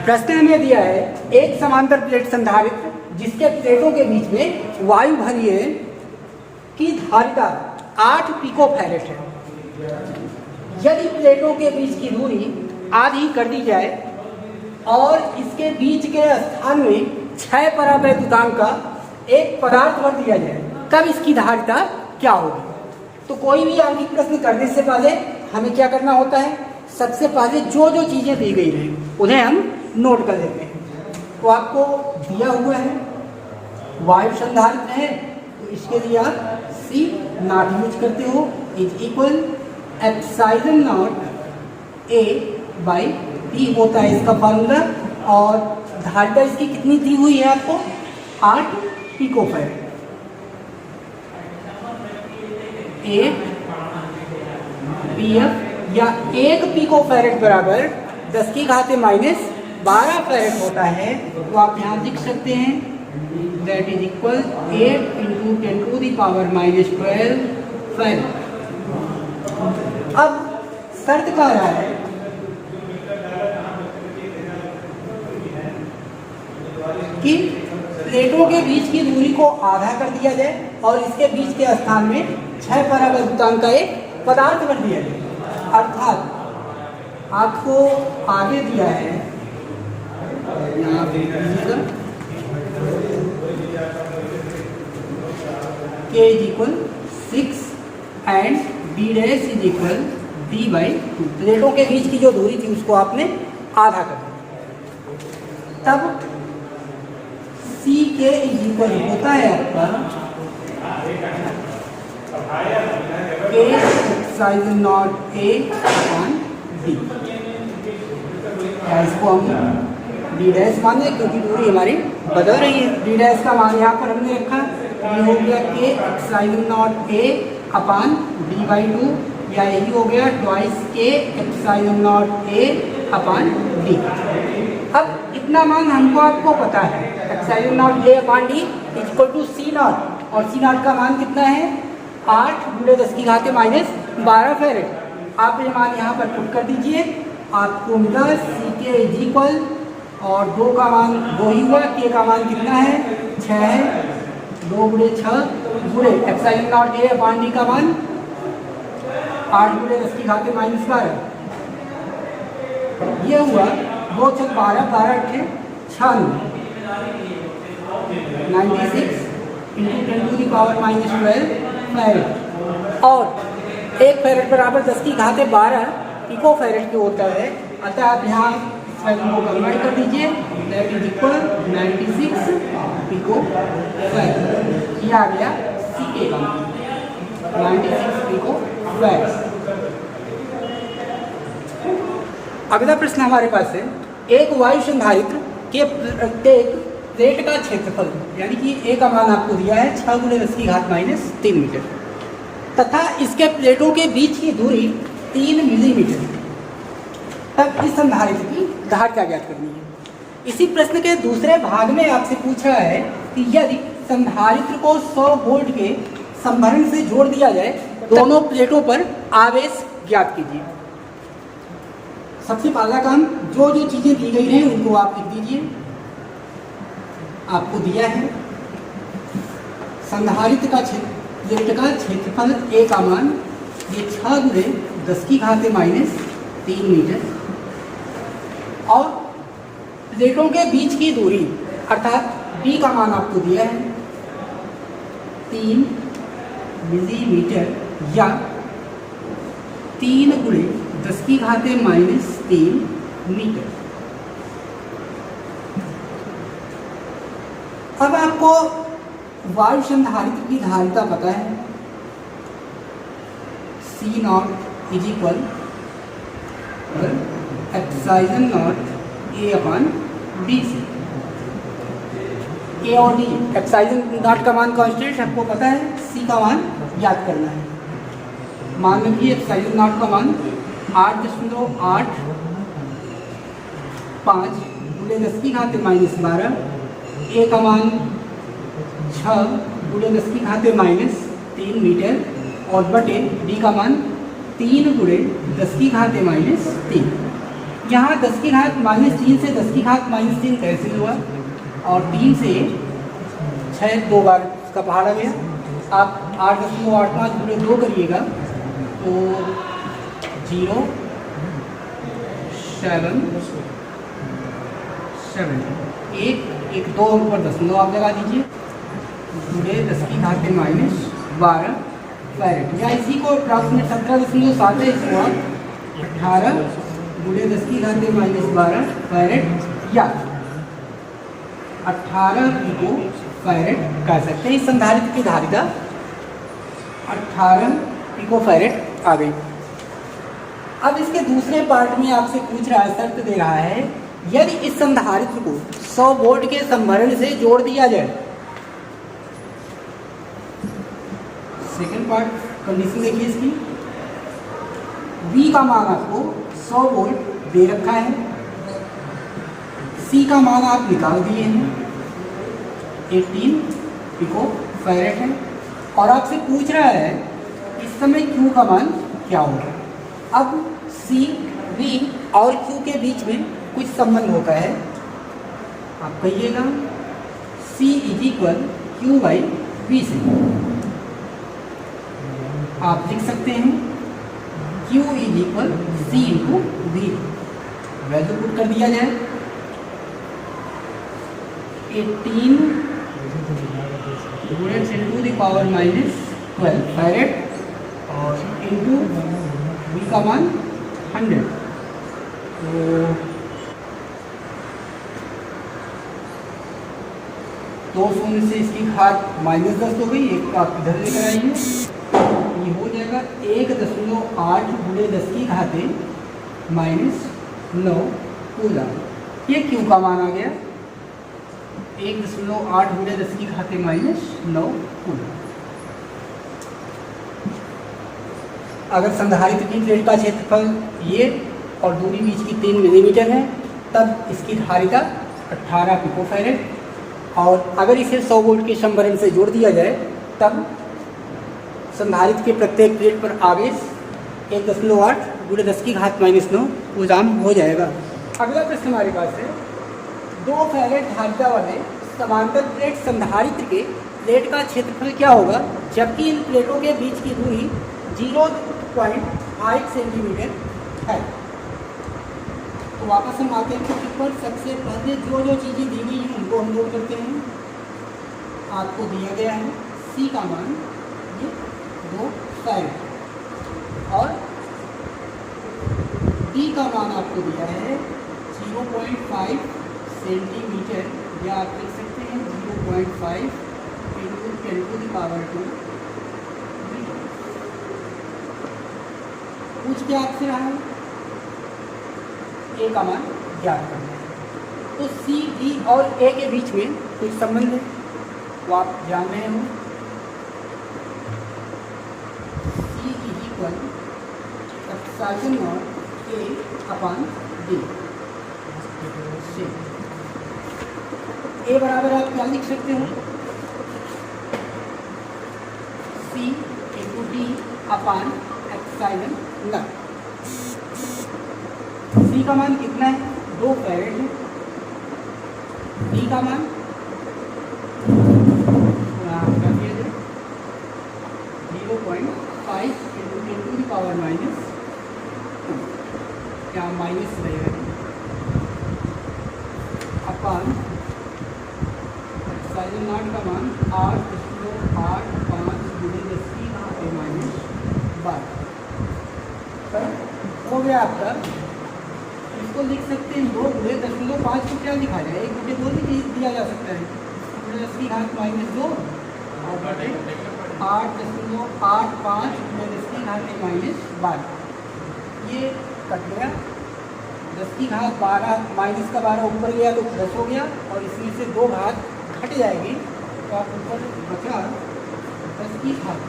प्रश्न हमें दिया है एक समांतर प्लेट संधारित्र जिसके प्लेटों के बीच में वायु भरी है की धारिता 8 पिकोफैरेड है। यदि प्लेटों के बीच की दूरी आधी कर दी जाए और इसके बीच के स्थान में 6 परावैद्युतांक का एक पदार्थ भर दिया जाए तब इसकी धारिता क्या होगी। तो कोई भी आंतरिक प्रश्न करने से पहले हमें क्या करना होता है, सबसे पहले जो जो चीज़ें दी गई हैं उन्हें हम नोट कर लेते हैं। तो आपको दिया हुआ है वायु संधारित्र है, तो इसके लिए आप C नॉट यूज करते हो is equal epsilon not A by P होता है इसका फॉर्मूला। और धारिता इसकी कितनी दी हुई है आपको 8 पिकोफैरेड। 8 PF या 1 पिकोफैरेड बराबर 10 की घाते माइनस 12 फैरेड होता है। तो आप यहाँ लिख सकते हैं दैट इज इक्वल 8 × 10⁻⁻12 फैरेड। अब शर्त कह रहा है कि प्लेटों के बीच की दूरी को आधा कर दिया जाए और इसके बीच के स्थान में 6 परावैद्युतांक का एक पदार्थ भर दिया जाए। अर्थात आपको आगे दिया है यहाँ पे K is equal 6 and D dash is equal D/2। प्लेटों के बीच की जो दूरी थी उसको आपने आधा कर दिया। तब C K इज इक्वल होता है आपका K epsilon not A upon D। इसको हम D डैश मान लें क्योंकि दूरी हमारी बदल रही है। D डैश का मान यहाँ पर हमने रखा, ये हो गया K epsilon not A upon D/2 या यही हो गया twice K epsilon not A upon D। अब इतना मान हमको आपको पता है epsilon not A upon D is equal to C not, और C नॉट का मान कितना है 8 × 10 की घाते माइनस 12 फैरेड। आप ये मान यहाँ पर पुट कर दीजिए, आपको मिला C K इज इक्वल और 2 का मान 2 ही हुआ, K का मान कितना है 6 है, 2 × 6 गुणे epsilon not A upon D का मान 8 × 10 की घाते माइनस 12। ये हुआ 2 × 12 12 × 96 × 10⁻12 फैरेड। और 1 फैरेड बराबर 10 की घाते 12 पिको फैरेड की होता है। अतः आप यहाँ फैरेड को कन्वर्ट कर दीजिए, that is equal 96 pico farad. ये आ गया C K का 96 पिको फैरेड। अगला प्रश्न हमारे पास है एक वायु संधारित्र के प्रत्येक प्लेट का क्षेत्रफल, यानी कि A का मान आपको दिया है 6 × 10 की घात माइनस 3 मीटर तथा इसके प्लेटों के बीच की दूरी 3 मिलीमीटर। तब इस संधारित्र की धारिता ज्ञात करनी है। इसी प्रश्न के दूसरे भाग में आपसे पूछा है कि यदि संधारित्र को 100 वोल्ट के संभरण से जोड़ दिया जाए दोनों प्लेटों पर आवेश ज्ञात कीजिए। सबसे पहला काम जो जो चीज़ें दी गई हैं उनको आप लिख दीजिए। आपको दिया है संधारित्र का प्लेट का क्षेत्रफल A का मान ये 6 × 10 की घाते माइनस 3 मीटर और प्लेटों के बीच की दूरी अर्थात B का मान आपको दिया है 3 मिलीमीटर या 3 × 10 की घाते माइनस 3 मीटर। अब आपको वायु संधारित्र की धारिता पता है C not is equal epsilon not A upon D से। A और D एप्सिलॉन नॉट का मान कांस्टेंट आपको पता है, C का मान याद करना है। मान लीजिए एप्सिलॉन नॉट का मान 8.85 × 10 की घाते माइनस 12, A का मान 6 × 10 की घाते माइनस 3 मीटर और बटे D का मान 3 × 10 की घाते माइनस 3। यहाँ 10 की घात -3 से 10 की घात -3 कैंसिल हुआ और 3 से 6 दो बार इसका पहाड़ा गया। आप 8.85 गुणे 2 करिएगा तो 0 7 7 एक 2 ऊपर 0 आप लगा दीजिए गुणे 10 की घात -12 फैरेड, या इसी को अप्रॉक्सीमेट 17.7 है, इसको आप 18 गुणे 10 की घात -12 फैरेड या 18 पिको फैरेड कह सकते हैं। इस संधारित्र की धारिता 18 पिको फैरेड आ गई। अब इसके दूसरे पार्ट में आपसे पूछ रहा है, शर्त दे रहा है, यदि इस संधारित्र को 100 वोल्ट के संभरण से जोड़ दिया जाए। सेकेंड पार्ट कंडीशन देखिए इसकी, V का मान आपको 100 वोल्ट दे रखा है, C का मान आप निकाल दिए हैं 18 पिको फैरेड है, और आपसे पूछ रहा है इस समय Q का मान क्या होगा। अब C, V और Q के बीच में कुछ संबंध होता है, आप कहिएगा C = Q/V से आप लिख सकते हैं Q = C × V। Value put कर दिया जाए 18 गुणे 10⁻12 फैरेड और इंटू V का मान 100, तो 2 शून्य से इसकी घात -10 हो गई, एक आप इधर लेकर आइए, ये हो जाएगा 1.8 गुणे 10 की घाते -9 कूलम। ये Q का मान आ गया 1.8 गुणे 10 की घाते -9 कूलम। अगर संधारित्र की प्लेट का क्षेत्रफल ये और दूरी बीच की 3 मिलीमीटर है, तब इसकी धारिता 18 पिको फैरेड, और अगर इसे 100 वोल्ट के संभरण से जोड़ दिया जाए तब संधारित्र के प्रत्येक प्लेट पर आवेश 1.8 गुणे 10 की घात -9 कूलम हो जाएगा। अगला प्रश्न हमारे पास है, 2 फैरेड धारिता वाले समांतर प्लेट संधारित्र के प्लेट का क्षेत्रफल क्या होगा जबकि इन प्लेटों के बीच की दूरी 0.5 सेंटीमीटर है। तो वापस हम आते हैं टॉपिक पर। सबसे पहले जो चीज़ें दी गई हैं उनको हम नोट करते हैं। आपको दिया गया है C का मान ये 2 फैरेड और D का मान आपको दिया है 0.5 सेंटीमीटर, या आप लिख सकते हैं 0.5 × 10⁻²। पूछ के आपसे रहा है A का मान ज्ञात करना है, तो C, D और A के बीच में कुछ संबंध है वो आप जान रहे हो। C = εA/D। A बराबर आप क्या लिख सकते हो, C × D/ε0। C का मान कितना है, 2 फैरेड है। D का मान 0.5 × 10⁻², क्या माइनस रहेगा अपान ε0 का मान 8.85 गुणे 10 की घात -12 हो गया आपका। इसको लिख सकते हैं 2 गुणे 10.5 को क्या लिखा जाए, 1 गुणे 2 भी दिया जा सकता है, गुणे 10 की घात -2 और बटे 8.85 गुणे 10 की घात -12। ये कट गया, 10 की घात 12 माइनस का 12 ऊपर गया तो 10 हो गया, और इसमें से 2 घात घट जाएगी तो आप ऊपर बचा 10 की घात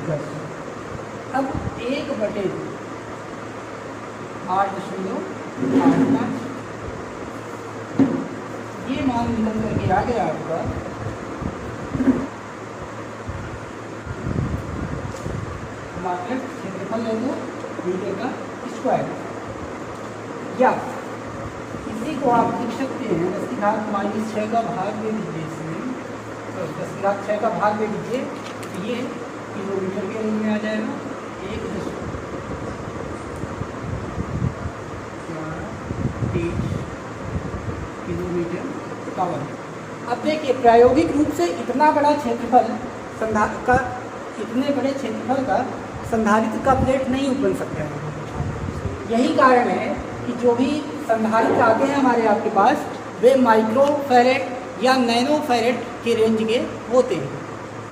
10। अब 1/8.85 ये मान निकल करके आ गया आपका मात्रक क्षेत्रफल ले लो मीटर का स्क्वायर, या इसको आप लिख सकते हैं 10⁻⁻6 का भाग दे दीजिए इसमें, तो 10⁻6 का भाग दे दीजिए, तो ये किलोमीटर के रेंज में आ जाएगा। 1 किलोमीटर पावर। अब देखिए प्रायोगिक रूप से इतना बड़ा क्षेत्रफल इतने बड़े क्षेत्रफल का संधारित्र का प्लेट नहीं बन सकता है। यही कारण है कि जो भी संधारित्र आते हैं हमारे आपके पास वे माइक्रो फैरेड या नैनो फैरेड के रेंज के होते हैं।